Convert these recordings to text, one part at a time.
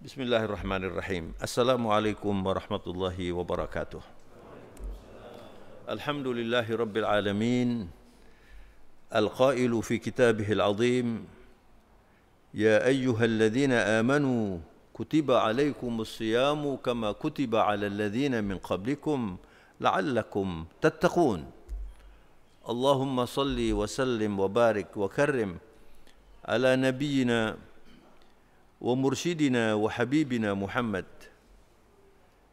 Bismillahirrahmanirrahim. Assalamualaikum warahmatullahi wabarakatuh. Alhamdulillahi rabbil alamin. Al-qailu fi kitabihil azim. Ya ayyuhalladzina amanu kutiba alaikumus siyamu kama kutiba alal ladzina min qablikum la'allakum tattaqun. Allahumma salli wa sallim wa barik wa karrim ala nabiyyina ومرشدنا وحبيبنا محمد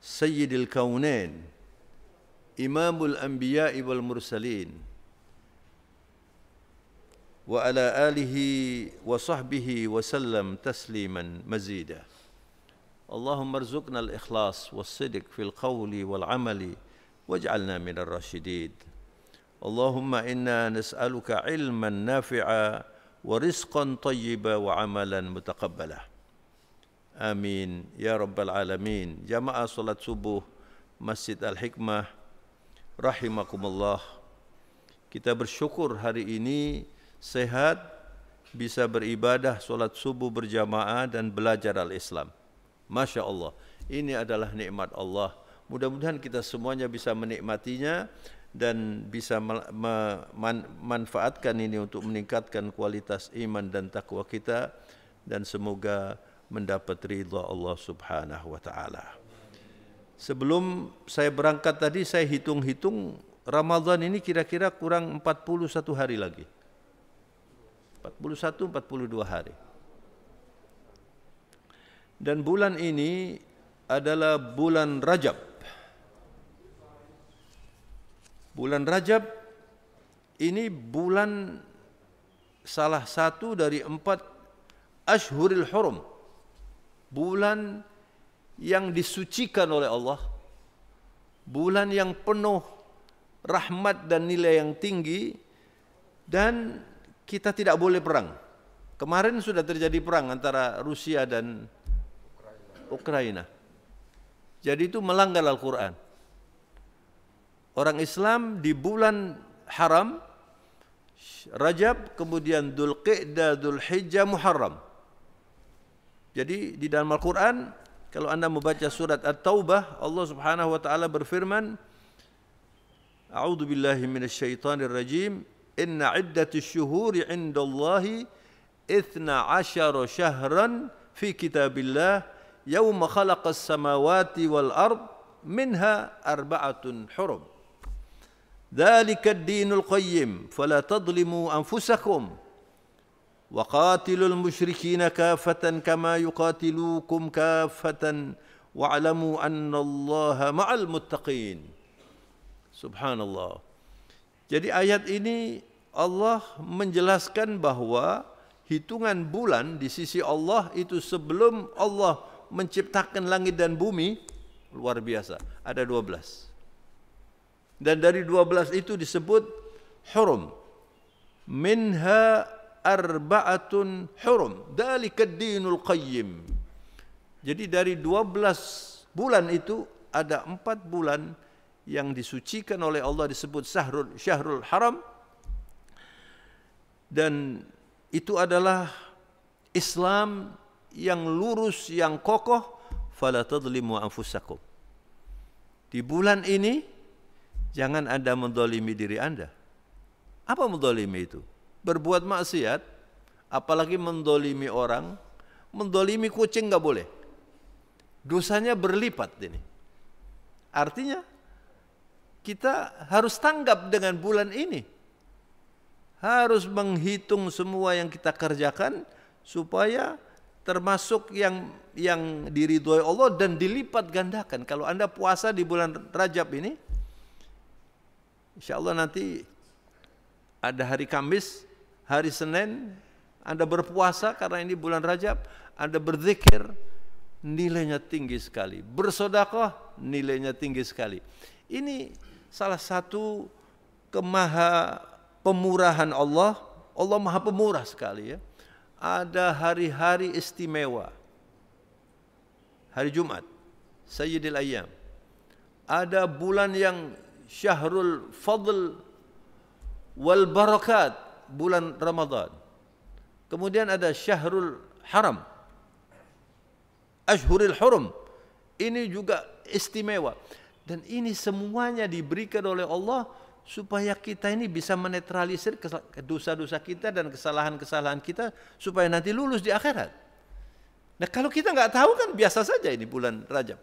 سيد الكونين إمام الأنبياء والمرسلين وعلى آله وصحبه وسلم تسليما مزيدا اللهم ارزقنا الإخلاص والصدق في القول والعمل واجعلنا من الراشدين اللهم إنا نسألك علما نافعا ورزقا طيبا وعملا متقبلا Amin ya rabbal alamin. Jamaah salat subuh Masjid Al-Hikmah rahimakumullah. Kita bersyukur hari ini sehat, bisa beribadah salat subuh berjamaah dan belajar al-Islam. Masya Allah, ini adalah nikmat Allah. Mudah-mudahan kita semuanya bisa menikmatinya dan bisa memanfaatkan ini untuk meningkatkan kualitas iman dan takwa kita, dan semoga mendapat ridha Allah Subhanahu wa taala. Sebelum saya berangkat tadi saya hitung-hitung Ramadan ini kira-kira kurang 41 hari lagi. 41 42 hari. Dan bulan ini adalah bulan Rajab. Bulan Rajab ini bulan salah satu dari 4 Ashhurul Hurum. Bulan yang disucikan oleh Allah, bulan yang penuh rahmat dan nilai yang tinggi, dan kita tidak boleh perang. Kemarin sudah terjadi perang antara Rusia dan Ukraina. Jadi itu melanggar Al-Quran. Orang Islam di bulan haram, Rajab, kemudian Dzulqa'dah, Dzulhijjah, Muharram. Jadi di dalam Al-Quran, kalau anda membaca surat At-Taubah, Allah Subhanahu wa taala berfirman, A'udzu billahi minasyaitonir rajim, inna iddatish syuhuri 'indallahi 12 syahran fi kitabillah yauma khalaqas samawati wal ard minha arba'atun hurum. Dzalika ad-dinul qayyim fala tadhlimu anfusakum وقاتلوا المشركين كافة كما يقاتلوكم كافة واعلموا أن الله مع المتقين. Subhanallah. Jadi ayat ini Allah menjelaskan bahwa hitungan bulan di sisi Allah itu sebelum Allah menciptakan langit dan bumi luar biasa, ada 12. Dan dari 12 itu disebut hurum. Minha arba'atun hurum, dzalika ad-dinul qayyim. Jadi dari 12 bulan itu ada 4 bulan yang disucikan oleh Allah disebut syahrul haram, dan itu adalah Islam yang lurus, yang kokoh. Fala tadhlimu anfusakum. Di bulan ini jangan anda mendolimi diri anda. Apa mendolimi itu? Berbuat maksiat, apalagi mendolimi orang, mendolimi kucing nggak boleh. Dosanya berlipat ini. Artinya kita harus tanggap dengan bulan ini. Harus menghitung semua yang kita kerjakan supaya termasuk yang diridhoi Allah dan dilipat gandakan. Kalau anda puasa di bulan Rajab ini, insya Allah nanti ada hari Kamis, hari Senin, anda berpuasa karena ini bulan Rajab, anda berzikir, nilainya tinggi sekali. Bersedekah, nilainya tinggi sekali. Ini salah satu pemurahan Allah. Allah Maha Pemurah sekali ya. Ada hari-hari istimewa. Hari Jumat, Sayyidil Ayyam. Ada bulan yang Syahrul Fadl wal Barakat, bulan Ramadan. Kemudian ada Syahrul Haram. Ashhuril Hurum. Ini juga istimewa. Dan ini semuanya diberikan oleh Allah supaya kita ini bisa menetralisir dosa-dosa kita dan kesalahan-kesalahan kita supaya nanti lulus di akhirat. Nah kalau kita nggak tahu kan biasa saja ini bulan Rajab.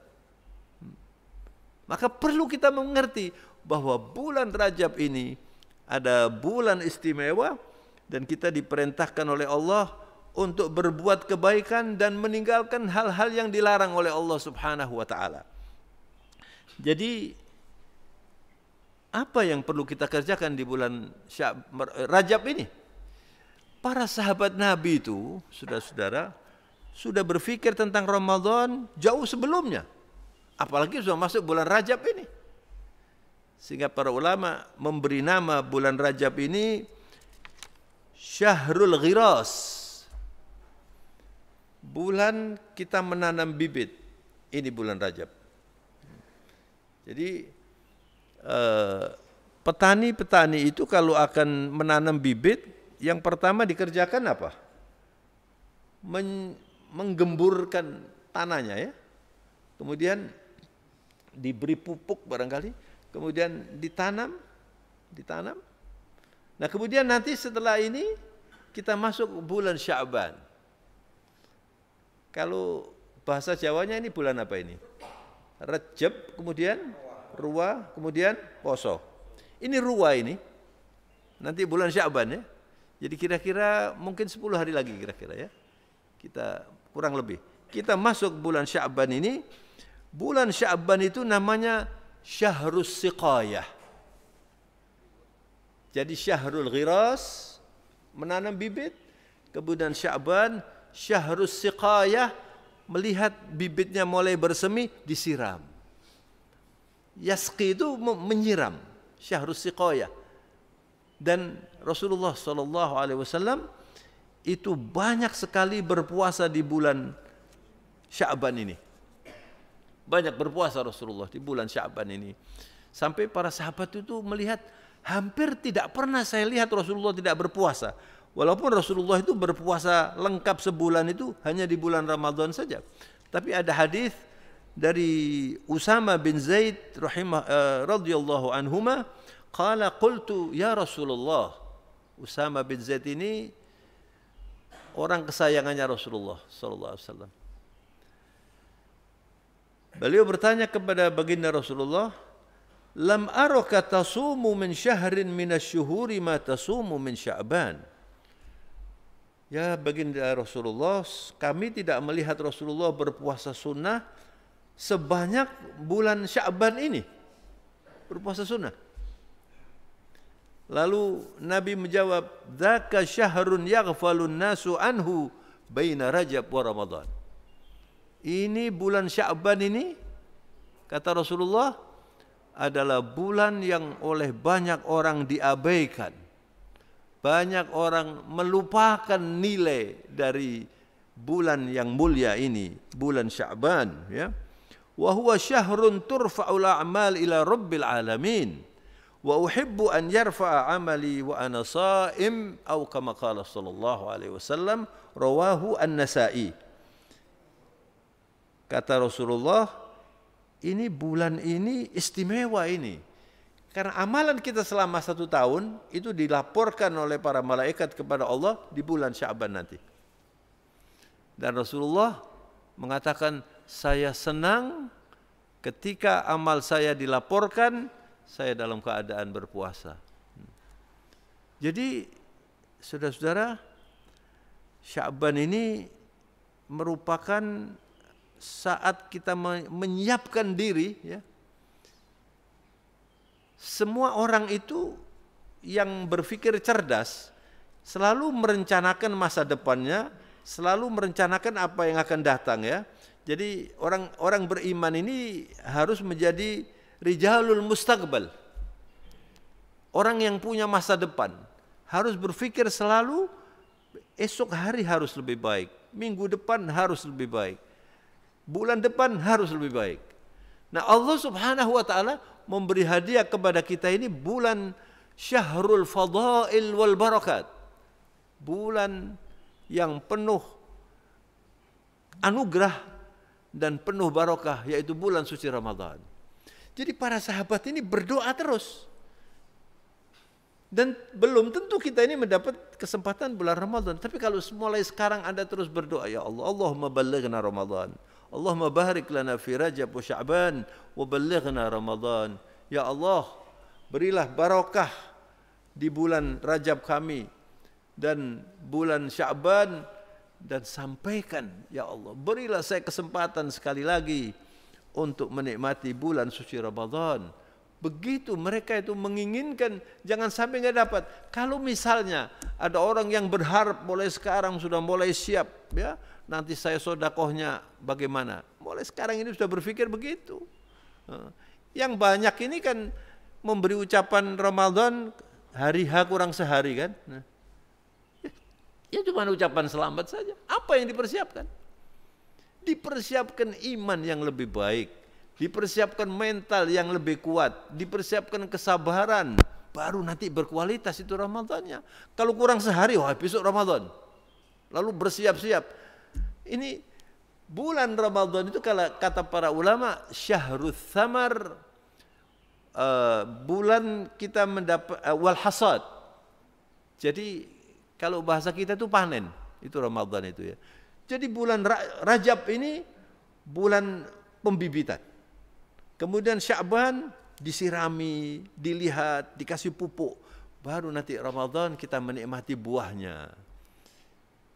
Maka perlu kita mengerti bahwa bulan Rajab ini ada bulan istimewa dan kita diperintahkan oleh Allah untuk berbuat kebaikan dan meninggalkan hal-hal yang dilarang oleh Allah Subhanahu wa taala. Jadi apa yang perlu kita kerjakan di bulan Rajab ini? Para sahabat Nabi itu, saudara-saudara, sudah berpikir tentang Ramadan jauh sebelumnya. Apalagi sudah masuk bulan Rajab ini. Sehingga para ulama memberi nama bulan Rajab ini Syahrul Ghiras. Bulan kita menanam bibit. Ini bulan Rajab. Jadi petani-petani itu kalau akan menanam bibit, yang pertama dikerjakan apa? Menggemburkan tanahnya ya. Kemudian diberi pupuk barangkali, kemudian ditanam. Nah, kemudian nanti setelah ini kita masuk bulan Sya'ban. Kalau bahasa Jawanya ini bulan apa ini? Rejab, kemudian Ruwa, kemudian Poso. Ini Ruwa ini. Nanti bulan Sya'ban ya. Jadi kira-kira mungkin 10 hari lagi kira-kira ya. Kita kurang lebih. Kita masuk bulan Sya'ban ini. Bulan Sya'ban itu namanya Syahrus Siqayah. Jadi Syahrul Ghiras menanam bibit, kemudian Sya'ban Syahrus Siqayah melihat bibitnya mulai bersemi disiram. Yasqi itu menyiram, Syahrus Siqayah. Dan Rasulullah SAW itu banyak sekali berpuasa di bulan Sya'ban ini. Banyak berpuasa Rasulullah di bulan Sya'ban ini. Sampai para sahabat itu melihat hampir tidak pernah saya lihat Rasulullah tidak berpuasa. Walaupun Rasulullah itu berpuasa lengkap sebulan itu hanya di bulan Ramadan saja. Tapi ada hadis dari Usama bin Zaid radhiyallahu anhuma, qala qultu ya Rasulullah. Usama bin Zaid ini orang kesayangannya Rasulullah sallallahu alaihi wasallam. Beliau bertanya kepada baginda Rasulullah, "Lam araka tasumu min syahrin minasy-syuhuri ma tasumu min Sya'ban." Ya baginda Rasulullah, kami tidak melihat Rasulullah berpuasa sunnah sebanyak bulan Sya'ban ini. Berpuasa sunnah. Lalu Nabi menjawab, "Dzaka syahrun yaghfalun nasu anhu baina Rajab wa Ramadan." Ini bulan Sya'ban ini, kata Rasulullah, adalah bulan yang oleh banyak orang diabaikan. Banyak orang melupakan nilai dari bulan yang mulia ini, bulan Sya'ban. Ya. Wa huwa syahrun turfa'ul a'mal ila rabbil alamin. Wa uhibbu an yarfa'a amali wa ana sha'im, atau kama qala sallallahu alaihi wasallam, rawahu An-Nasa'i. Kata Rasulullah, ini bulan ini istimewa ini. Karena amalan kita selama 1 tahun itu dilaporkan oleh para malaikat kepada Allah di bulan Sya'ban nanti. Dan Rasulullah mengatakan, saya senang ketika amal saya dilaporkan, saya dalam keadaan berpuasa. Jadi, saudara-saudara, Sya'ban ini merupakan saat kita menyiapkan diri, ya. Semua orang itu yang berpikir cerdas selalu merencanakan masa depannya, selalu merencanakan apa yang akan datang, ya. Jadi orang beriman ini harus menjadi rijalul mustaqbal. Orang yang punya masa depan harus berpikir selalu esok hari harus lebih baik, minggu depan harus lebih baik, bulan depan harus lebih baik. Nah, Allah Subhanahu wa taala memberi hadiah kepada kita ini bulan Syahrul Fadail wal Barakat. Bulan yang penuh anugerah dan penuh barokah, yaitu bulan suci Ramadan. Jadi para sahabat ini berdoa terus. Dan belum tentu kita ini mendapat kesempatan bulan Ramadan. Tapi kalau mulai sekarang Anda terus berdoa, ya Allah, Allahumma ballighna Ramadan. Allahumma barik lana fi Rajab wa Sya'ban wa ballighna Ramadan. Ya Allah, berilah barokah di bulan Rajab kami dan bulan Sya'ban, dan sampaikan, ya Allah, berilah saya kesempatan sekali lagi untuk menikmati bulan suci Ramadan. Begitu mereka itu menginginkan, jangan sampai nggak dapat. Kalau misalnya ada orang yang berharap mulai sekarang sudah mulai siap, ya nanti saya sodakohnya bagaimana? Mulai sekarang ini sudah berpikir begitu. Yang banyak ini kan memberi ucapan Ramadan hari H kurang sehari kan? Ya cuma ucapan selamat saja. Apa yang dipersiapkan? Dipersiapkan iman yang lebih baik, dipersiapkan mental yang lebih kuat, dipersiapkan kesabaran, baru nanti berkualitas itu Ramadannya. Kalau kurang sehari, wah besok Ramadan. Lalu bersiap-siap. Ini bulan Ramadan itu kalau kata para ulama syahrul thamar, bulan kita mendapat wal hasad. Jadi kalau bahasa kita itu panen, itu Ramadan itu ya. Jadi bulan Rajab ini bulan pembibitan. Kemudian Sya'ban disirami, dilihat, dikasih pupuk. Baru nanti Ramadan kita menikmati buahnya.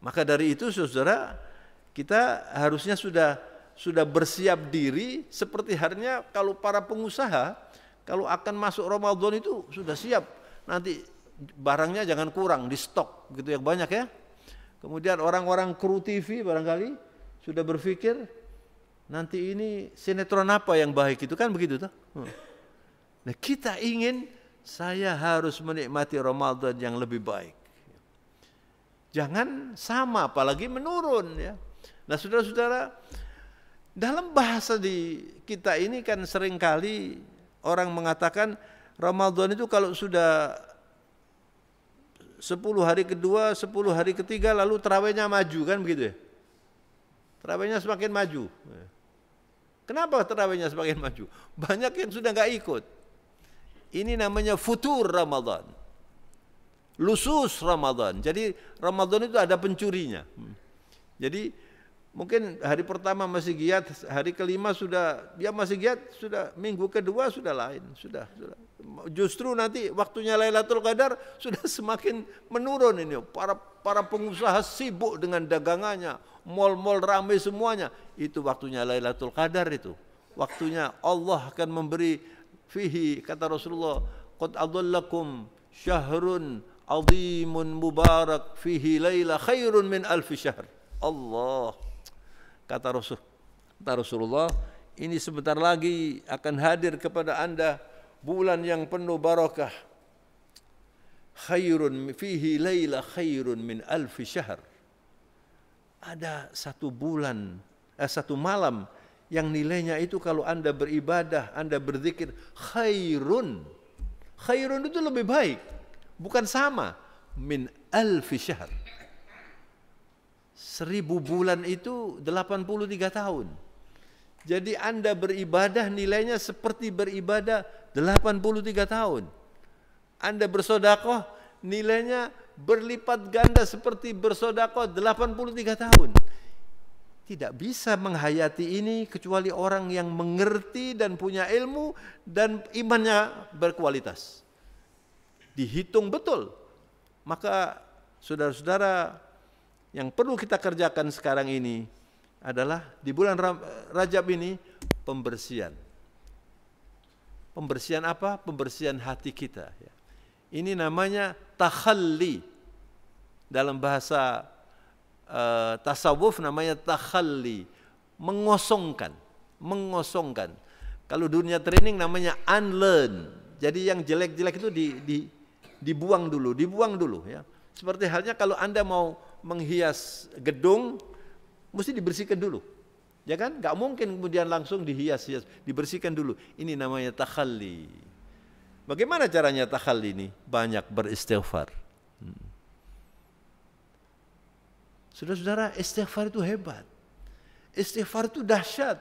Maka dari itu saudara, kita harusnya sudah bersiap diri seperti halnya kalau para pengusaha kalau akan masuk Ramadan itu sudah siap. Nanti barangnya jangan kurang, di stok gitu yang banyak ya. Kemudian orang-orang kru TV barangkali sudah berpikir nanti ini sinetron apa yang baik, itu kan begitu toh. Nah, kita ingin saya harus menikmati Ramadan yang lebih baik. Jangan sama, apalagi menurun ya. Nah, saudara-saudara, dalam bahasa di kita ini kan seringkali orang mengatakan Ramadan itu kalau sudah 10 hari kedua, 10 hari ketiga, lalu terawihnya maju kan begitu ya. Terawihnya semakin maju. Kenapa terawihnya semakin maju? Banyak yang sudah nggak ikut. Ini namanya futur Ramadan, lusus Ramadan. Jadi Ramadan itu ada pencurinya. Jadi mungkin hari pertama masih giat, hari kelima sudah dia masih giat, sudah minggu kedua sudah lain, sudah. Justru nanti waktunya Lailatul Qadar sudah semakin menurun ini. Para pengusaha sibuk dengan dagangannya, mal-mal ramai semuanya. Itu waktunya Lailatul Qadar itu. Waktunya Allah akan memberi fihi, kata Rasulullah, qad adallakum syahrun azimun mubarak fihi laila khairun min alfi syahr. Allah, kata Rasulullah, ini sebentar lagi akan hadir kepada anda bulan yang penuh barakah, khairun fihi laila khairun min alfi syahr. Ada satu bulan, satu malam yang nilainya itu kalau anda beribadah, anda berzikir, khairun. Khairun itu lebih baik, bukan sama, min alfi syahr. 1000 bulan itu 83 tahun. Jadi anda beribadah nilainya seperti beribadah 83 tahun. Anda bersedekah nilainya berlipat ganda seperti bersedekah 83 tahun. Tidak bisa menghayati ini kecuali orang yang mengerti dan punya ilmu dan imannya berkualitas. Dihitung betul. Maka saudara-saudara, yang perlu kita kerjakan sekarang ini adalah di bulan Rajab ini pembersihan. Pembersihan apa? Pembersihan hati kita. Ini namanya takhalli. Dalam bahasa tasawuf namanya takhalli, mengosongkan. Kalau dunia training namanya unlearn. Jadi yang jelek-jelek itu dibuang dulu ya. Seperti halnya kalau Anda mau menghias gedung, mesti dibersihkan dulu. Ya kan? Gak mungkin kemudian langsung dihias-hias, dibersihkan dulu. Ini namanya takhalli. Bagaimana caranya takhalli ini? Banyak beristighfar. Saudara-saudara, istighfar itu hebat. Istighfar itu dahsyat.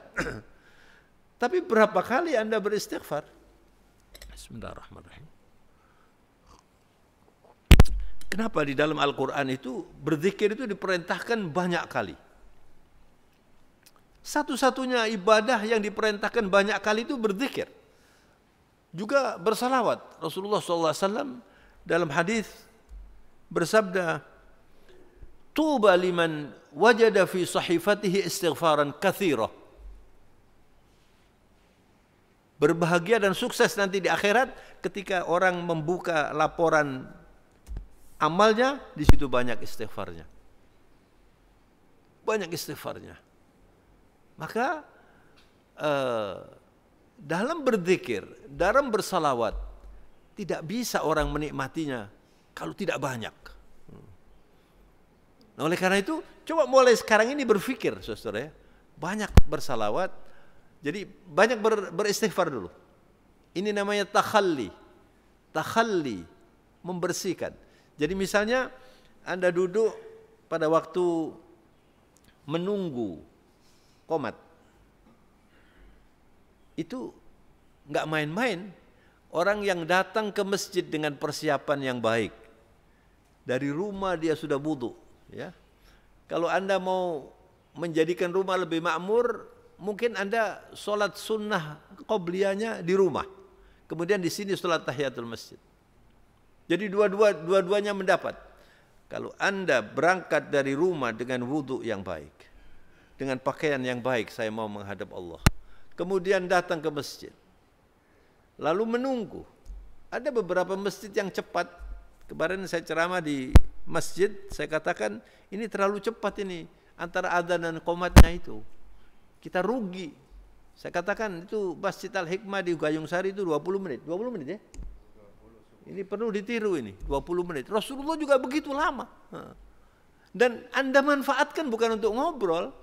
Tapi berapa kali Anda beristighfar? Bismillahirrahmanirrahim. Kenapa di dalam Al-Quran itu berzikir itu diperintahkan banyak kali? Satu-satunya ibadah yang diperintahkan banyak kali itu berzikir. Juga bersalawat. Rasulullah SAW dalam hadis bersabda, "Tuba liman wajada fi sahifatihi istighfaran katsira." Berbahagia dan sukses nanti di akhirat ketika orang membuka laporan amalnya, di situ banyak istighfarnya. Banyak istighfarnya. Maka dalam berzikir, dalam bersalawat, tidak bisa orang menikmatinya kalau tidak banyak. Nah, oleh karena itu, coba mulai sekarang ini berpikir, saudara ya, banyak bersalawat, jadi banyak beristighfar dulu. Ini namanya takhalli, membersihkan. Jadi misalnya Anda duduk pada waktu menunggu qomat, itu nggak main-main. Orang yang datang ke masjid dengan persiapan yang baik, dari rumah dia sudah wudu, ya. Kalau Anda mau menjadikan rumah lebih makmur, mungkin Anda sholat sunnah qobliyahnya di rumah, kemudian di sini sholat tahiyatul masjid. Jadi dua-duanya mendapat. Kalau Anda berangkat dari rumah dengan wudu yang baik, dengan pakaian yang baik, saya mau menghadap Allah, kemudian datang ke masjid, lalu menunggu. Ada beberapa masjid yang cepat. Kemarin saya ceramah di masjid, saya katakan ini terlalu cepat ini antara adzan dan qomatnya itu. Kita rugi. Saya katakan itu Masjid Al-Hikmah di Gayung Sari itu 20 menit. 20 menit ya? Ini perlu ditiru ini, 20 menit. Rasulullah juga begitu lama. Dan Anda manfaatkan bukan untuk ngobrol.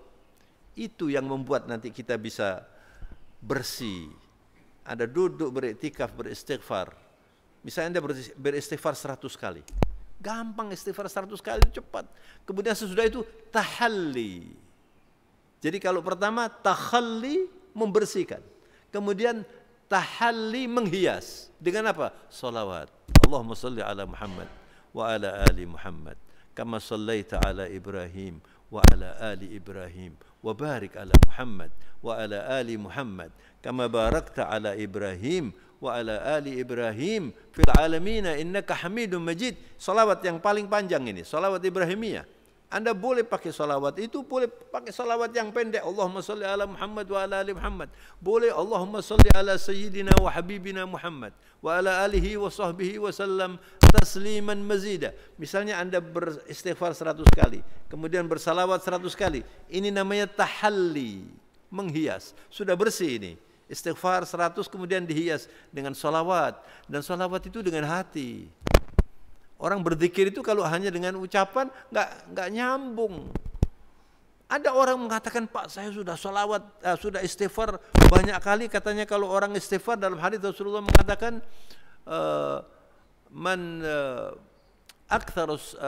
Itu yang membuat nanti kita bisa bersih. Anda duduk beriktikaf, beristighfar. Misalnya Anda beristighfar 100 kali. Gampang istighfar 100 kali, itu cepat. Kemudian sesudah itu tahalli. Jadi kalau pertama takhalli, membersihkan. Kemudian tahalli, menghias. Dengan apa? Salawat. Allahumma salli ala Muhammad wa ala ali Muhammad kama sallaita ala Ibrahim wa ala ali Ibrahim wa barik ala Muhammad wa ala ali Muhammad kama barakta ala Ibrahim wa ala ali Ibrahim fil alamin innaka Hamidum Majid. Salawat yang paling panjang ini, salawat Ibrahimiyah. Anda boleh pakai salawat itu, boleh pakai salawat yang pendek. Allahumma salli ala Muhammad wa ala ali Muhammad. Boleh Allahumma salli ala Sayyidina wa Habibina Muhammad wa ala alihi wa sahbihi wa sallam tasliman mazida. Misalnya Anda beristighfar 100 kali, kemudian bersalawat 100 kali. Ini namanya tahalli, menghias. Sudah bersih ini. Istighfar 100 kemudian dihias dengan salawat. Dan salawat itu dengan hati. Orang berzikir itu kalau hanya dengan ucapan nggak nyambung. Ada orang mengatakan, Pak, saya sudah salawat, sudah istighfar banyak kali. Katanya kalau orang istighfar, dalam hadis Rasulullah mengatakan, man aktsarus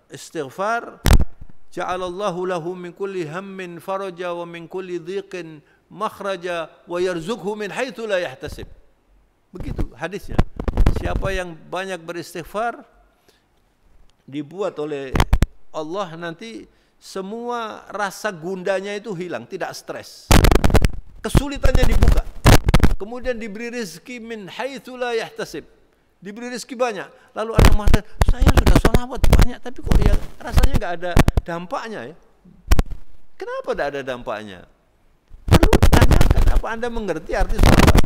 istighfar ja'alallahu lahu min kulli hammin faraja wa min kulli dhiqin makhraja wa yarzuqhu min haitsu la yahtasib. Begitu hadisnya. Siapa yang banyak beristighfar, dibuat oleh Allah nanti semua rasa gundanya itu hilang, tidak stres. Kesulitannya dibuka. Kemudian diberi rezeki min haitsu la yahtasib. Diberi rezeki banyak. Lalu ada mengatakan, saya sudah sholawat banyak, tapi kok ya rasanya nggak ada dampaknya ya. Kenapa tidak ada dampaknya? Perlu ditanyakan, apa Anda mengerti arti sholawat?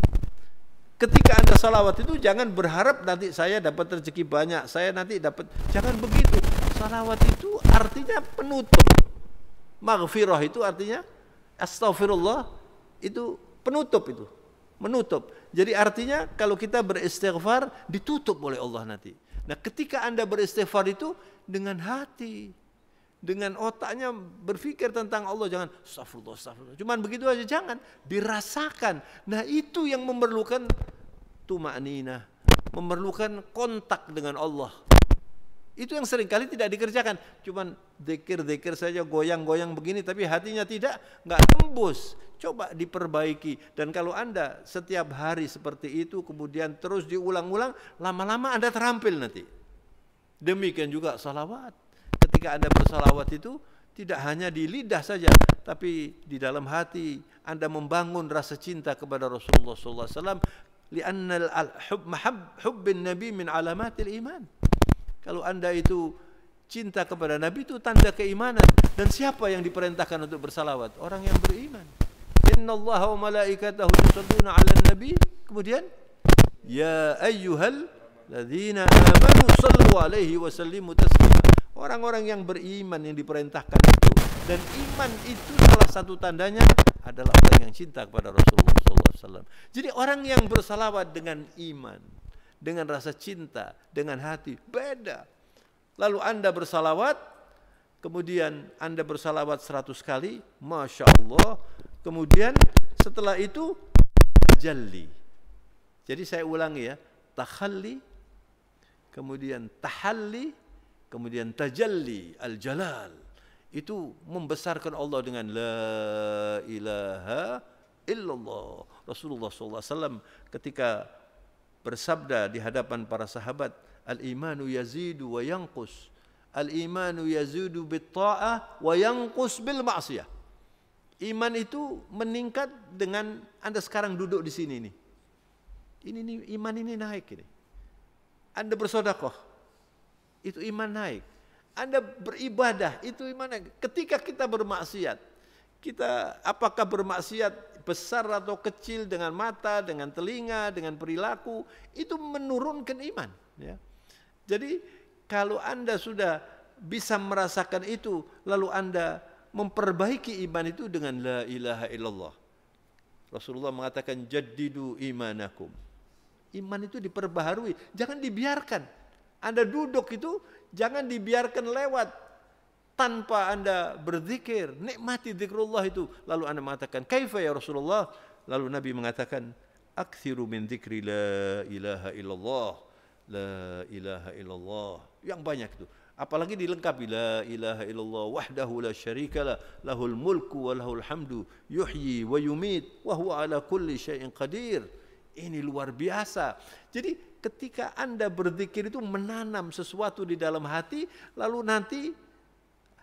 Ketika Anda salawat itu jangan berharap nanti saya dapat rezeki banyak, saya nanti dapat. Jangan begitu. Salawat itu artinya penutup. Maghfirah itu artinya astaghfirullah, itu penutup itu. Menutup. Jadi artinya kalau kita beristighfar ditutup oleh Allah nanti. Nah, ketika Anda beristighfar itu dengan hati, dengan otaknya berpikir tentang Allah, jangan astagfirullah, astagfirullah. Cuman begitu aja, jangan, dirasakan. Nah, itu yang memerlukan tuma'ninah, memerlukan kontak dengan Allah. Itu yang seringkali tidak dikerjakan. Cuman zikir-zikir saja, goyang-goyang begini, tapi hatinya nggak tembus. Coba diperbaiki. Dan kalau Anda setiap hari seperti itu, kemudian terus diulang-ulang, lama-lama Anda terampil nanti. Demikian juga salawat. Ketika Anda bersalawat itu, tidak hanya di lidah saja, tapi di dalam hati Anda membangun rasa cinta kepada Rasulullah SAW. Li'anna hubbin Nabi min alamatil iman. Kalau Anda itu cinta kepada Nabi itu tanda keimanan. Dan siapa yang diperintahkan untuk bersalawat? Orang yang beriman. Inna Allah wa malaikatahu yusalluna ala nabi. Kemudian, ya ayyuhal ladzina amanu sallu alaihi wa sallimu taslima. Orang-orang yang beriman yang diperintahkan itu. Dan iman itu salah satu tandanya adalah orang yang cinta kepada Rasulullah SAW. Jadi orang yang bersalawat dengan iman, dengan rasa cinta, dengan hati, beda. Lalu Anda bersalawat, kemudian Anda bersalawat 100 kali, Masya Allah. Kemudian setelah itu, tajalli. Jadi saya ulangi ya, takhalli, kemudian tahalli, kemudian tajalli, al-jalal. Itu membesarkan Allah dengan la ilaha illallah. Rasulullah SAW ketika bersabda di hadapan para sahabat, al-imanu yazidu wa yanqus. Al-imanu yazidu bit-ta'ah wa yanqus bil ma'siyah. Iman itu meningkat dengan Anda sekarang duduk di sini nih. Ini iman ini naik ini. Anda bersedekah, itu iman naik. Anda beribadah, itu iman naik. Ketika kita bermaksiat, kita apakah bermaksiat besar atau kecil dengan mata, dengan telinga, dengan perilaku, itu menurunkan iman. Ya. Jadi kalau Anda sudah bisa merasakan itu, lalu Anda memperbaiki iman itu dengan la ilaha illallah. Rasulullah mengatakan jaddidu imanakum. Iman itu diperbaharui, jangan dibiarkan. Anda duduk itu jangan dibiarkan lewat tanpa Anda berzikir, nikmati zikrullah itu. Lalu Anda mengatakan, kaifa ya Rasulullah? Lalu Nabi mengatakan, aktsiru min dzikri la ilaha illallah, la ilaha illallah. Yang banyak itu. Apalagi dilengkapi la ilaha illallah wahdahu la syarikalah, lahul mulku wa lahul hamdu, yuhyi wa yumit wa huwa ala kulli syai'in qadir. Ini luar biasa. Jadi ketika Anda berzikir itu menanam sesuatu di dalam hati, lalu nanti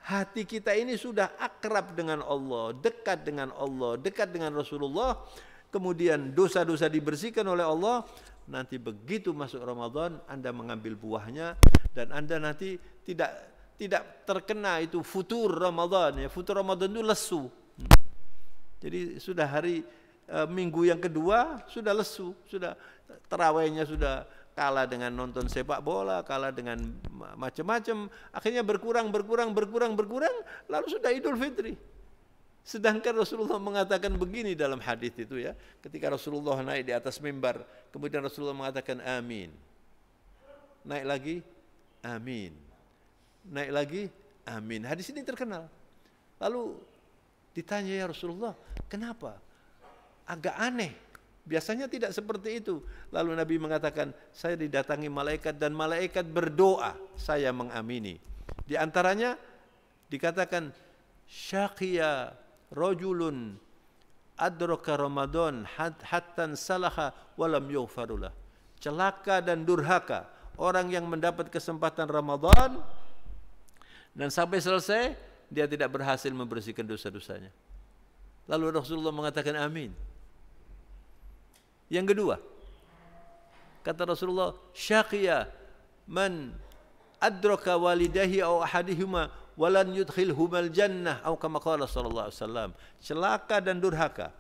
hati kita ini sudah akrab dengan Allah, dekat dengan Allah, dekat dengan Rasulullah, kemudian dosa-dosa dibersihkan oleh Allah. Nanti begitu masuk Ramadan, Anda mengambil buahnya dan Anda nanti tidak terkena itu futur Ramadan. Ya, futur Ramadan itu lesu. Jadi sudah hari minggu yang kedua sudah lesu, sudah tarawihnya sudah kalah dengan nonton sepak bola, kalah dengan macam-macam, akhirnya berkurang, lalu sudah Idul Fitri. Sedangkan Rasulullah mengatakan begini dalam hadis itu ya, ketika Rasulullah naik di atas mimbar, kemudian Rasulullah mengatakan amin. Naik lagi, amin. Naik lagi, amin. Hadis ini terkenal. Lalu ditanya, ya Rasulullah, kenapa? Agak aneh. Biasanya tidak seperti itu. Lalu Nabi mengatakan, saya didatangi malaikat dan malaikat berdoa, saya mengamini. Di antaranya dikatakan, syaqiya rajulun adraka Ramadan hattan salaha walam yughfarulah. Celaka dan durhaka orang yang mendapat kesempatan Ramadan dan sampai selesai dia tidak berhasil membersihkan dosa-dosanya. Lalu Rasulullah mengatakan amin. Yang kedua, kata Rasulullah, syaqiya man adraka walidahi aw ahadihuma walan yudkhilhumal jannah atau kama qala sallallahu alaihi wasallam. Celaka dan durhaka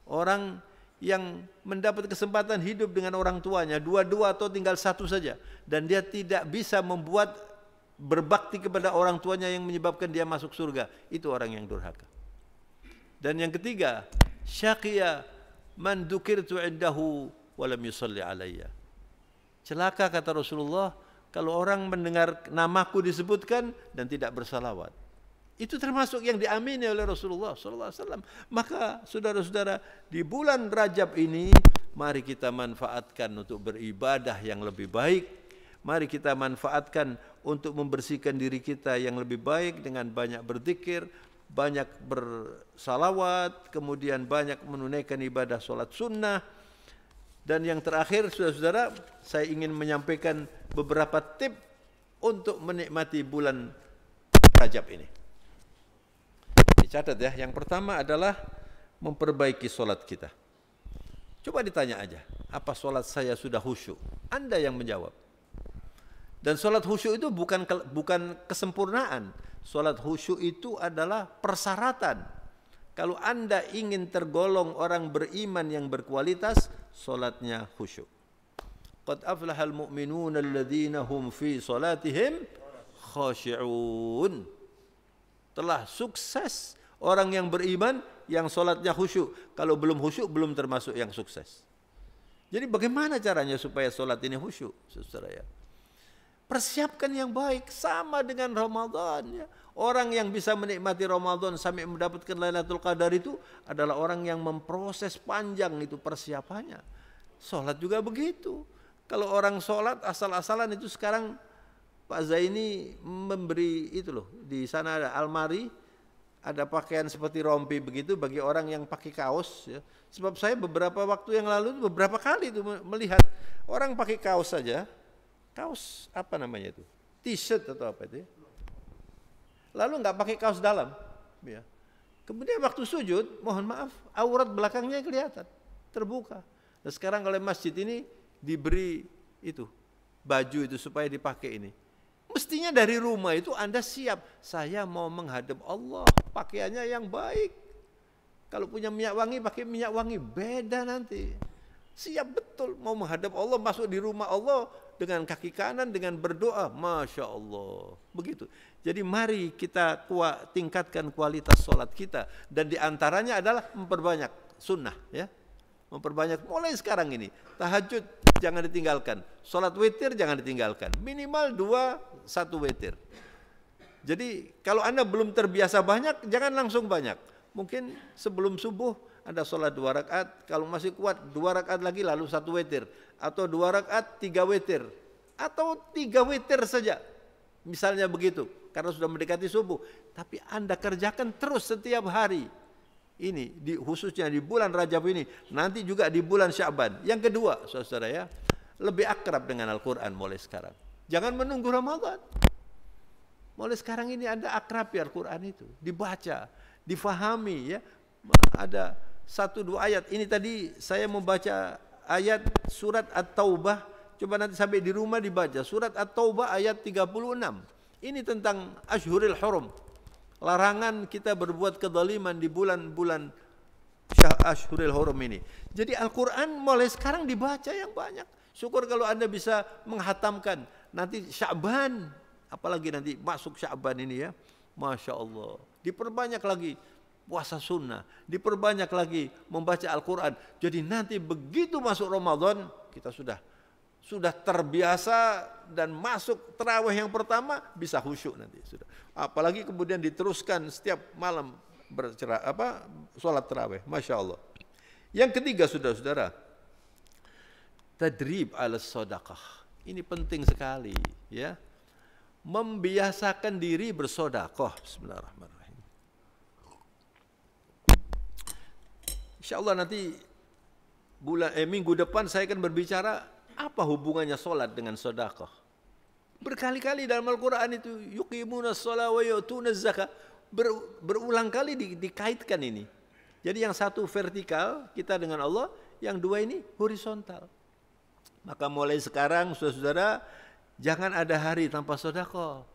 orang yang mendapat kesempatan hidup dengan orang tuanya, dua-dua atau tinggal satu saja, dan dia tidak bisa membuat berbakti kepada orang tuanya yang menyebabkan dia masuk surga, itu orang yang durhaka. Dan yang ketiga, syaqiya man dzukirtu indahu wa lam yusalli alayya. Celaka kata Rasulullah kalau orang mendengar namaku disebutkan dan tidak bersalawat. Itu termasuk yang diamini oleh Rasulullah sallallahu alaihi wasallam. Maka saudara-saudara, di bulan Rajab ini mari kita manfaatkan untuk beribadah yang lebih baik, Mari kita manfaatkan untuk membersihkan diri kita yang lebih baik dengan banyak berzikir, banyak bersalawat, kemudian banyak menunaikan ibadah sholat sunnah. Dan yang terakhir, saudara-saudara, saya ingin menyampaikan beberapa tip untuk menikmati bulan Rajab ini. Dicatat ya, yang pertama adalah memperbaiki sholat kita. Coba ditanya aja, apa sholat saya sudah khusyuk? Anda yang menjawab. Dan sholat khusyuk itu bukan kesempurnaan. Sholat khusyuk itu adalah persyaratan. Kalau Anda ingin tergolong orang beriman yang berkualitas, sholatnya khusyuk. Qad aflahal mu'minuna alladhina hum fi sholatihim khashi'un. Telah sukses orang yang beriman yang sholatnya khusyuk. Kalau belum khusyuk, belum termasuk yang sukses. Jadi bagaimana caranya supaya sholat ini khusyuk, saudara ya? Persiapkan yang baik, sama dengan Ramadan ya. Orang yang bisa menikmati Ramadan sampai mendapatkan Lailatul Qadar itu adalah orang yang memproses panjang itu persiapannya. Sholat juga begitu. Kalau orang sholat asal-asalan itu sekarang Pak Zaini memberi itu loh, di sana ada almari, ada pakaian seperti rompi begitu bagi orang yang pakai kaos ya. Sebab saya beberapa waktu yang lalu beberapa kali itu melihat orang pakai kaos saja. Kaos apa namanya itu? T-shirt atau apa itu ya? Lalu enggak pakai kaos dalam ya. Kemudian waktu sujud, mohon maaf, aurat belakangnya kelihatan, terbuka. Nah, sekarang oleh masjid ini diberi itu baju itu supaya dipakai ini. Mestinya dari rumah itu Anda siap, saya mau menghadap Allah, pakaiannya yang baik. Kalau punya minyak wangi, pakai minyak wangi, beda nanti. Siap betul, mau menghadap Allah, masuk di rumah Allah dengan kaki kanan, dengan berdoa, Masya Allah. Begitu. Jadi mari kita tingkatkan kualitas sholat kita. Dan diantaranya adalah memperbanyak sunnah. Ya. Memperbanyak mulai sekarang ini. Tahajud jangan ditinggalkan. Sholat witir jangan ditinggalkan. Minimal 1 witir. Jadi kalau Anda belum terbiasa banyak, jangan langsung banyak. Mungkin sebelum subuh Anda sholat 2 rakaat. Kalau masih kuat 2 rakaat lagi lalu 1 witir. Atau 2 rakaat 3 witir. Atau 3 witir saja. Misalnya begitu. Karena sudah mendekati subuh. Tapi Anda kerjakan terus setiap hari. Ini khususnya di bulan Rajab ini, nanti juga di bulan Sya'ban. Yang kedua, saudara ya, lebih akrab dengan Al-Quran mulai sekarang. Jangan menunggu Ramadan. Mulai sekarang ini Anda akrab ya Al-Quran itu, dibaca, difahami ya. Ada 1-2 ayat. Ini tadi saya membaca ayat surat At-Taubah. Coba nanti sampai di rumah dibaca surat At-Taubah ayat 36. Ini tentang Ashhuril Hurum. Larangan kita berbuat kezaliman di bulan-bulan Ashhuril Hurum ini. Jadi Al-Quran mulai sekarang dibaca yang banyak. Syukur kalau Anda bisa menghatamkan. Nanti Sya'ban, apalagi nanti masuk Sya'ban ini ya. Masya Allah. Diperbanyak lagi puasa sunnah. Diperbanyak lagi membaca Al-Quran. Jadi nanti begitu masuk Ramadan, kita sudah terbiasa dan masuk tarawih yang pertama bisa khusyuk nanti sudah. Apalagi kemudian diteruskan setiap malam sholat tarawih, Masya Allah. Yang ketiga saudara-saudara, tadrib ala sodaqah. Ini penting sekali ya. Membiasakan diri bersodaqah. Bismillahirrahmanirrahim. Insya Allah nanti minggu depan saya akan berbicara apa hubungannya solat dengan sedekah. Berkali-kali dalam Al-Quran itu yuqimuna shalah wa yu'tuna zakah. Berulang kali dikaitkan ini. Jadi yang satu vertikal kita dengan Allah, yang dua ini horizontal. Maka mulai sekarang saudara-saudara, jangan ada hari tanpa sedekah.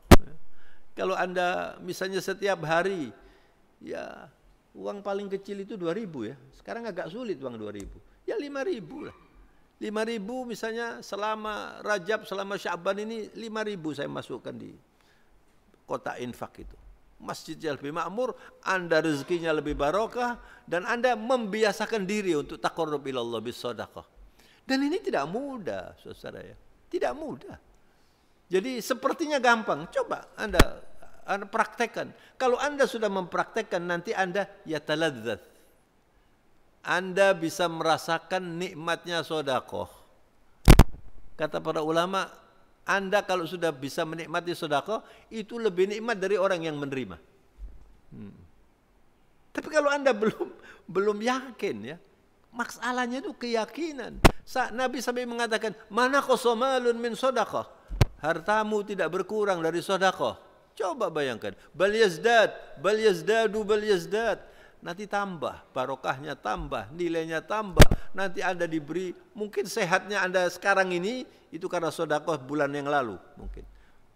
Kalau Anda misalnya setiap hari ya uang paling kecil itu 2.000 ya. Sekarang agak sulit uang 2.000. Ya 5.000 lah. 5.000 misalnya selama Rajab, selama Sya'ban ini 5.000 saya masukkan di kotak infak itu. Masjidnya lebih makmur, Anda rezekinya lebih barokah, dan Anda membiasakan diri untuk taqarrub ilallah bisadaqah. Dan ini tidak mudah, saudara ya. Tidak mudah. Jadi sepertinya gampang. Coba Anda praktekkan. Kalau Anda sudah mempraktekkan, nanti Anda yataladzat. Anda bisa merasakan nikmatnya sedekah. Kata para ulama, Anda kalau sudah bisa menikmati sedekah, itu lebih nikmat dari orang yang menerima. Tapi kalau Anda belum yakin ya, masalahnya itu keyakinan. Nabi sampai mengatakan, mana qasamalun min sedekah. Hartamu tidak berkurang dari sedekah. Coba bayangkan, bal yazdadu. Nanti tambah, barokahnya tambah, nilainya tambah. Nanti Anda diberi, mungkin sehatnya Anda sekarang ini, itu karena sedekah bulan yang lalu.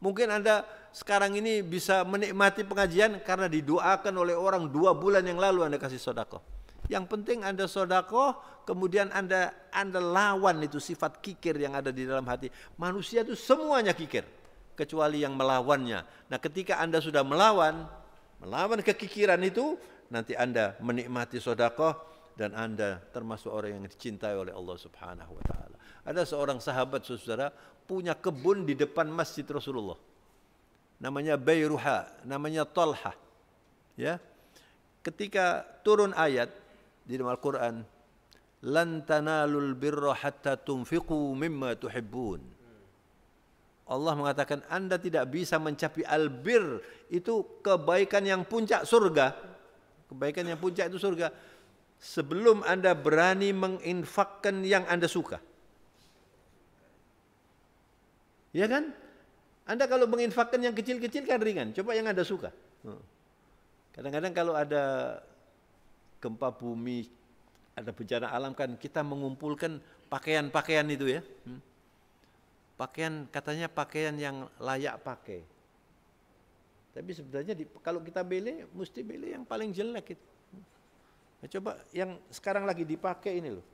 Mungkin Anda sekarang ini bisa menikmati pengajian karena didoakan oleh orang 2 bulan yang lalu Anda kasih sedekah. Yang penting Anda sedekah, kemudian Anda lawan itu sifat kikir yang ada di dalam hati. Manusia itu semuanya kikir, kecuali yang melawannya. Nah ketika Anda sudah melawan kekikiran itu, nanti Anda menikmati sedekah dan Anda termasuk orang yang dicintai oleh Allah Subhanahu wa taala. Ada seorang sahabat Saudara punya kebun di depan Masjid Rasulullah. Namanya Bayruha, namanya Talha. Ya. Ketika turun ayat di dalam Al-Qur'an, lan tanalul birra hatta tunfiqu mimma tuhibbun. Allah mengatakan Anda tidak bisa mencapai albir, itu kebaikan yang puncak surga. Kebaikan yang puncak itu surga sebelum Anda berani menginfakkan yang Anda suka. Ya kan? Anda kalau menginfakkan yang kecil-kecil kan ringan, coba yang Anda suka. Kadang-kadang kalau ada gempa bumi, ada bencana alam kan kita mengumpulkan pakaian-pakaian itu ya. Pakaian katanya pakaian yang layak pakai. Tapi sebenarnya kalau kita beli, mesti beli yang paling jelek itu. Nah, coba yang sekarang lagi dipakai ini loh.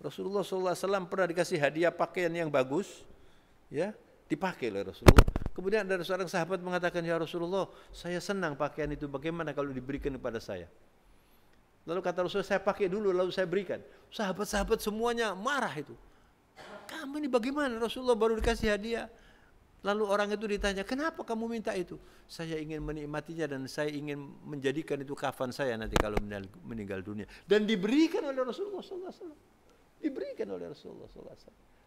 Rasulullah SAW pernah dikasih hadiah pakaian yang bagus, ya, dipakai oleh Rasulullah. Kemudian ada seorang sahabat mengatakan, ya Rasulullah, saya senang pakaian itu. Bagaimana kalau diberikan kepada saya? Lalu kata Rasulullah, saya pakai dulu, lalu saya berikan. Sahabat-sahabat semuanya marah itu. Kamu ini bagaimana? Rasulullah baru dikasih hadiah. Lalu orang itu ditanya, kenapa kamu minta itu? Saya ingin menikmatinya dan saya ingin menjadikan itu kafan saya nanti kalau meninggal dunia. Dan diberikan oleh Rasulullah SAW. Diberikan oleh Rasulullah SAW.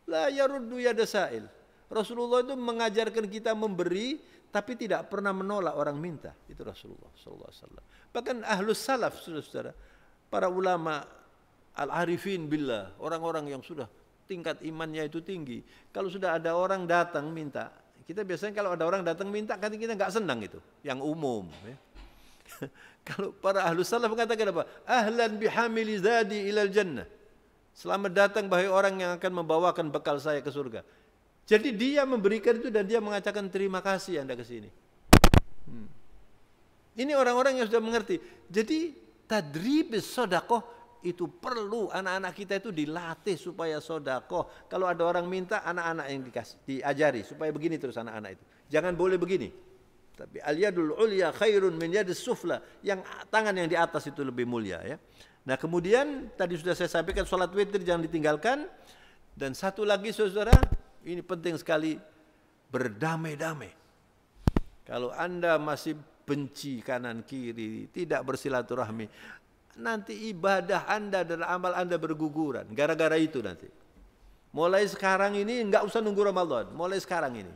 La yaruddu yada sa'il. Rasulullah itu mengajarkan kita memberi, tapi tidak pernah menolak orang minta. Itu Rasulullah SAW. Bahkan ahlus salaf, saudara-saudara, para ulama al-arifin billah, orang-orang yang sudah tingkat imannya itu tinggi. Kalau sudah ada orang datang minta, kita biasanya kalau ada orang datang minta, kan kita nggak senang itu, yang umum. Ya. Kalau para ahlus salaf mengatakan apa? Ahlan bihamili zadi ilal jannah. Selamat datang bahai orang yang akan membawakan bekal saya ke surga. Jadi dia memberikan itu dan dia mengatakan terima kasih Anda ke sini. Ini orang-orang yang sudah mengerti. Jadi tadribis sedekah itu perlu anak-anak kita itu dilatih supaya sedekah. Kalau ada orang minta, anak-anak yang diajari supaya begini terus anak-anak itu. Jangan boleh begini. Tapi al-yadul ulya khairun min yadis sufla. Yang tangan yang di atas itu lebih mulia ya. Nah, kemudian tadi sudah saya sampaikan salat witir jangan ditinggalkan. Dan satu lagi saudara, ini penting sekali, berdamai-damai. Kalau Anda masih benci kanan kiri, tidak bersilaturahmi, nanti ibadah Anda dan amal Anda berguguran. Gara-gara itu nanti. Mulai sekarang ini enggak usah nunggu Ramadan. Mulai sekarang ini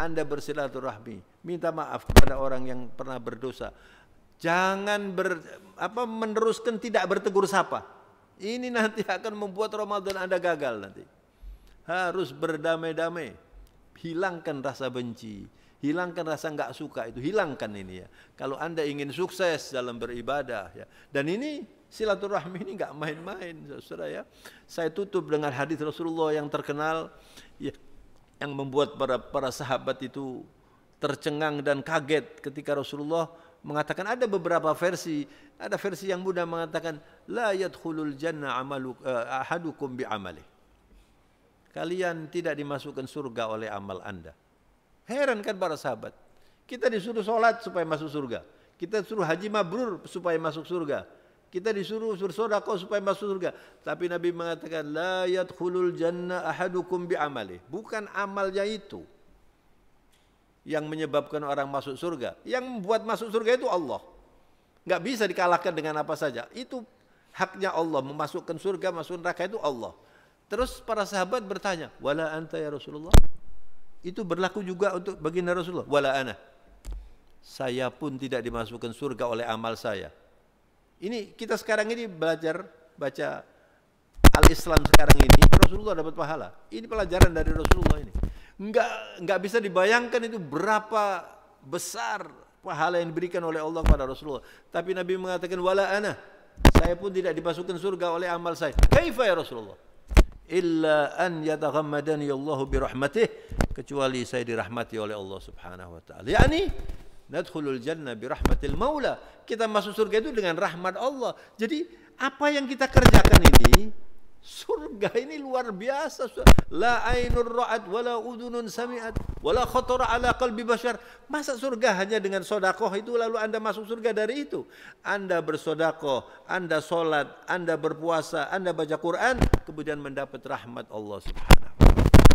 Anda bersilaturahmi, minta maaf kepada orang yang pernah berdosa. Jangan meneruskan tidak bertegur sapa. Ini nanti akan membuat Ramadan Anda gagal nanti. Harus berdamai-damai. Hilangkan rasa benci. Hilangkan rasa enggak suka itu. Hilangkan ini ya. Kalau Anda ingin sukses dalam beribadah ya. Dan ini silaturahmi ini enggak main-main saudara ya. Saya tutup dengan hadis Rasulullah yang terkenal ya, yang membuat para sahabat itu tercengang dan kaget ketika Rasulullah mengatakan, ada beberapa versi, ada versi yang mudah mengatakan la yadkhulul jannah ahadukum bi amali. Kalian tidak dimasukkan surga oleh amal Anda. Heran kan para sahabat. Kita disuruh sholat supaya masuk surga. Kita disuruh haji mabrur supaya masuk surga. Kita disuruh bersedekah supaya masuk surga. Tapi Nabi mengatakan la yadkhulul jannah ahadukum bi amali. Bukan amalnya itu yang menyebabkan orang masuk surga. Yang membuat masuk surga itu Allah. Enggak bisa dikalahkan dengan apa saja. Itu haknya Allah. Memasukkan surga, masuk neraka itu Allah. Terus para sahabat bertanya, wala anta ya Rasulullah? Itu berlaku juga untuk baginda Rasulullah. Wala ana. Saya pun tidak dimasukkan surga oleh amal saya. Ini kita sekarang ini belajar baca Al-Islam sekarang ini, Rasulullah dapat pahala. Ini pelajaran dari Rasulullah ini. Enggak bisa dibayangkan itu berapa besar pahala yang diberikan oleh Allah kepada Rasulullah. Tapi Nabi mengatakan wala ana. Saya pun tidak dimasukkan surga oleh amal saya. Kaifa ya Rasulullah? Illa an yataghammadani Allahu bi rahmatih, kecuali saya dirahmati oleh Allah Subhanahu wa taala. Yani nadkhulul jannah bi rahmatil maula. Kita masuk surga itu dengan rahmat Allah. Jadi apa yang kita kerjakan ini, surga ini luar biasa. La ainur ra'at wala udunun sami'at wala khatara ala qalbi bashar. Masa surga hanya dengan sedekah itu lalu Anda masuk surga dari itu? Anda bersedekah, Anda salat, Anda berpuasa, Anda baca Quran, kemudian mendapat rahmat Allah Subhanahu.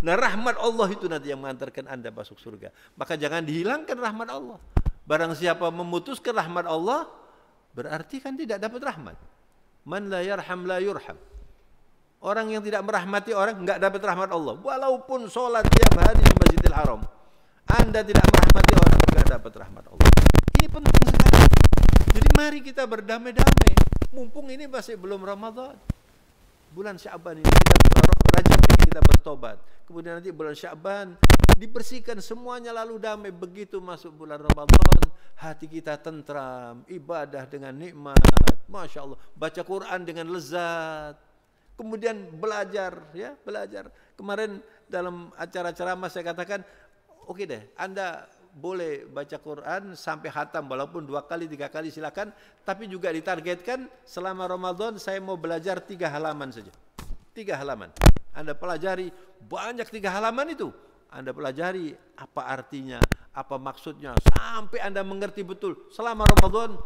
Nah, rahmat Allah itu nanti yang mengantarkan Anda masuk surga. Maka jangan dihilangkan rahmat Allah. Barang siapa memutuskan rahmat Allah, berarti kan tidak dapat rahmat. Man la yarham la yurham. Orang yang tidak merahmati orang enggak dapat rahmat Allah. Walaupun sholat tiap hari di Masjidil Haram, Anda tidak merahmati orang, enggak dapat rahmat Allah. Ini penting sekali. Jadi mari kita berdamai-damai. Mumpung ini masih belum Ramadan. Bulan Sya'ban ini Rajab ini kita bertobat. Kemudian nanti bulan Sya'ban dibersihkan semuanya lalu damai. Begitu masuk bulan Ramadan, hati kita tentram, ibadah dengan nikmat, Masya Allah, baca Quran dengan lezat. Kemudian belajar, ya belajar. Kemarin dalam acara ceramah saya katakan, oke deh, Anda boleh baca Quran sampai khatam, walaupun 2 kali, 3 kali silakan. Tapi juga ditargetkan selama Ramadan saya mau belajar 3 halaman saja. 3 halaman. Anda pelajari banyak 3 halaman itu. Anda pelajari apa artinya, apa maksudnya, sampai Anda mengerti betul. Selama Ramadan,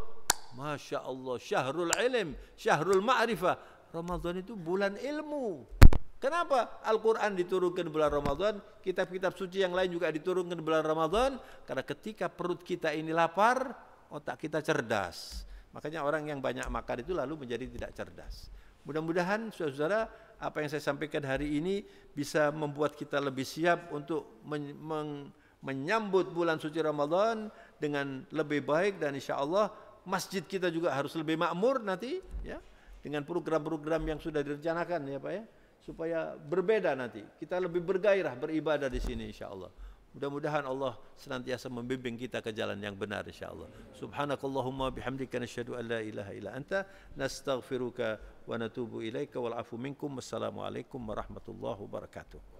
Masya Allah, syahrul ilm, syahrul ma'rifah. Ramadan itu bulan ilmu. Kenapa Al-Quran diturunkan bulan Ramadan? Kitab-kitab suci yang lain juga diturunkan bulan Ramadan. Karena ketika perut kita ini lapar, otak kita cerdas. Makanya orang yang banyak makan itu lalu menjadi tidak cerdas. Mudah-mudahan saudara-saudara, apa yang saya sampaikan hari ini bisa membuat kita lebih siap untuk menyambut bulan suci Ramadan dengan lebih baik. Dan insya Allah masjid kita juga harus lebih makmur nanti, ya, dengan program-program yang sudah direncanakan, ya Pak, ya, supaya berbeda nanti. Kita lebih bergairah beribadah di sini insya Allah. Mudah-mudahan Allah senantiasa membimbing kita ke jalan yang benar insya Allah. Subhanakallahumma bihamdika nasyhadu an la ilaha illa anta nastaghfiruka wa natubu ilaika wal afu minkum. Wassalamualaikum warahmatullahi wabarakatuh.